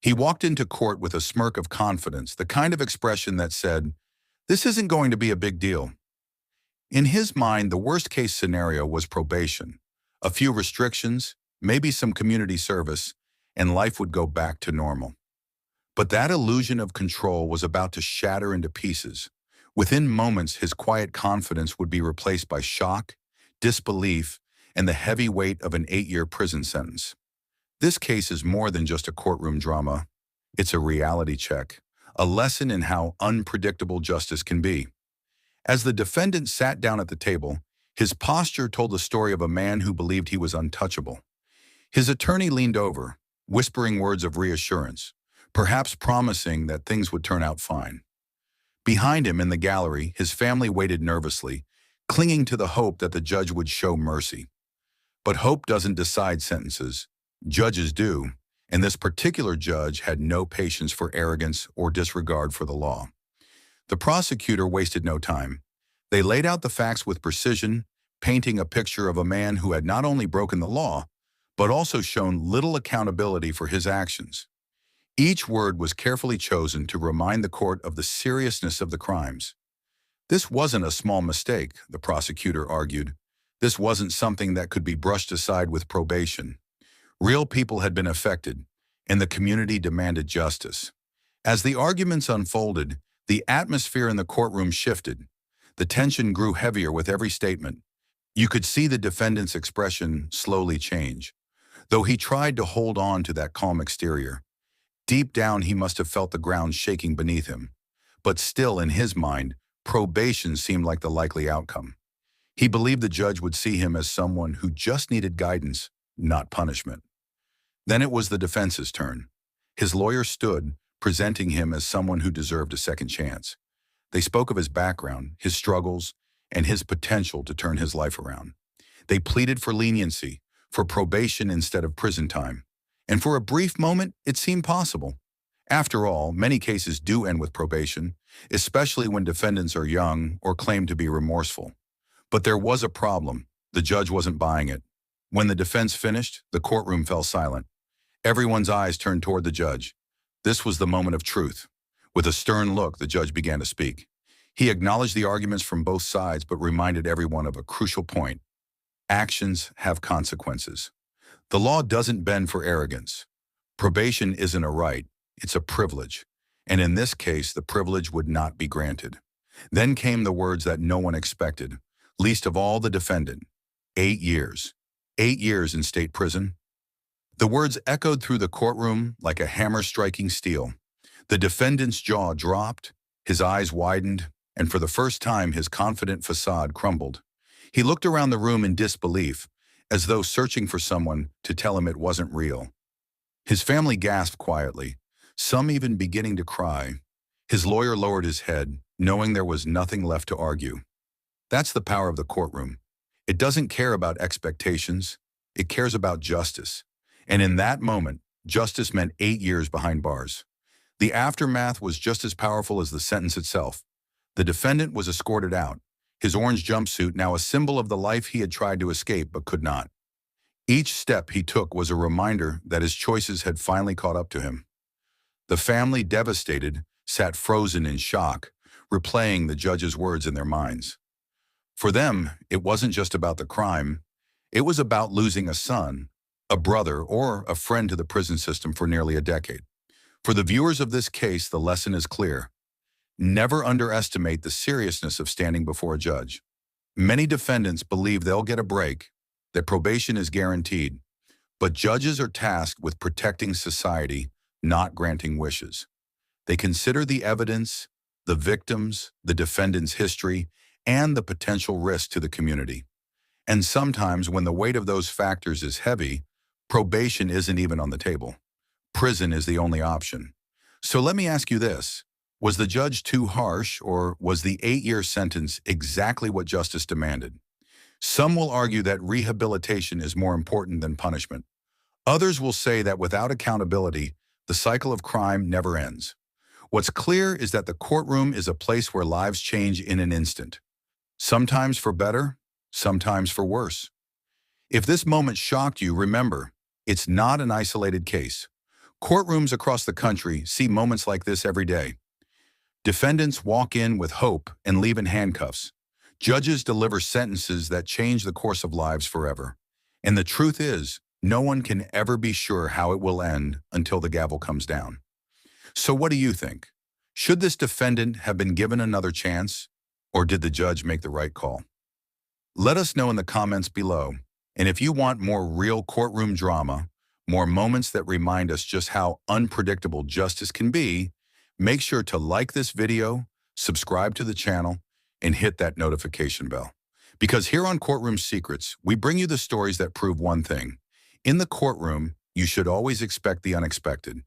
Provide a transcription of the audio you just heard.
He walked into court with a smirk of confidence, the kind of expression that said, "This isn't going to be a big deal." In his mind, the worst-case scenario was probation. A few restrictions, maybe some community service, and life would go back to normal. But that illusion of control was about to shatter into pieces. Within moments, his quiet confidence would be replaced by shock, disbelief, and the heavy weight of an 8-year prison sentence. This case is more than just a courtroom drama. It's a reality check, a lesson in how unpredictable justice can be. As the defendant sat down at the table, his posture told the story of a man who believed he was untouchable. His attorney leaned over, whispering words of reassurance, perhaps promising that things would turn out fine. Behind him in the gallery, his family waited nervously, clinging to the hope that the judge would show mercy. But hope doesn't decide sentences. Judges do, and this particular judge had no patience for arrogance or disregard for the law. The prosecutor wasted no time. They laid out the facts with precision, painting a picture of a man who had not only broken the law, but also shown little accountability for his actions. Each word was carefully chosen to remind the court of the seriousness of the crimes. This wasn't a small mistake, the prosecutor argued. This wasn't something that could be brushed aside with probation. Real people had been affected, and the community demanded justice. As the arguments unfolded, the atmosphere in the courtroom shifted. The tension grew heavier with every statement. You could see the defendant's expression slowly change. Though he tried to hold on to that calm exterior, deep down he must have felt the ground shaking beneath him. But still, in his mind, probation seemed like the likely outcome. He believed the judge would see him as someone who just needed guidance, not punishment. Then it was the defense's turn. His lawyer stood, presenting him as someone who deserved a second chance. They spoke of his background, his struggles, and his potential to turn his life around. They pleaded for leniency, for probation instead of prison time. And for a brief moment, it seemed possible. After all, many cases do end with probation, especially when defendants are young or claim to be remorseful. But there was a problem. The judge wasn't buying it. When the defense finished, the courtroom fell silent. Everyone's eyes turned toward the judge. This was the moment of truth. With a stern look, the judge began to speak. He acknowledged the arguments from both sides, but reminded everyone of a crucial point. Actions have consequences. The law doesn't bend for arrogance. Probation isn't a right, it's a privilege. And in this case, the privilege would not be granted. Then came the words that no one expected, least of all the defendant. 8 years. 8 years in state prison. The words echoed through the courtroom like a hammer striking steel. The defendant's jaw dropped, his eyes widened, and for the first time his confident facade crumbled. He looked around the room in disbelief, as though searching for someone to tell him it wasn't real. His family gasped quietly, some even beginning to cry. His lawyer lowered his head, knowing there was nothing left to argue. That's the power of the courtroom. It doesn't care about expectations, it cares about justice. And in that moment, justice meant 8 years behind bars. The aftermath was just as powerful as the sentence itself. The defendant was escorted out, his orange jumpsuit now a symbol of the life he had tried to escape but could not. Each step he took was a reminder that his choices had finally caught up to him. The family, devastated, sat frozen in shock, replaying the judge's words in their minds. For them, it wasn't just about the crime. It was about losing a son, a brother, or a friend to the prison system for nearly a decade. For the viewers of this case, the lesson is clear. Never underestimate the seriousness of standing before a judge. Many defendants believe they'll get a break, that probation is guaranteed, but judges are tasked with protecting society, not granting wishes. They consider the evidence, the victims, the defendant's history, and the potential risk to the community. And sometimes when the weight of those factors is heavy, probation isn't even on the table. Prison is the only option. So let me ask you this. Was the judge too harsh, or was the 8-year sentence exactly what justice demanded? Some will argue that rehabilitation is more important than punishment. Others will say that without accountability, the cycle of crime never ends. What's clear is that the courtroom is a place where lives change in an instant. Sometimes for better, sometimes for worse. If this moment shocked you, remember, it's not an isolated case. Courtrooms across the country see moments like this every day. Defendants walk in with hope and leave in handcuffs. Judges deliver sentences that change the course of lives forever. And the truth is, no one can ever be sure how it will end until the gavel comes down. So what do you think? Should this defendant have been given another chance, or did the judge make the right call? Let us know in the comments below. And if you want more real courtroom drama, more moments that remind us just how unpredictable justice can be, make sure to like this video, subscribe to the channel, and hit that notification bell. Because here on Courtroom Secrets, we bring you the stories that prove one thing. In the courtroom, you should always expect the unexpected.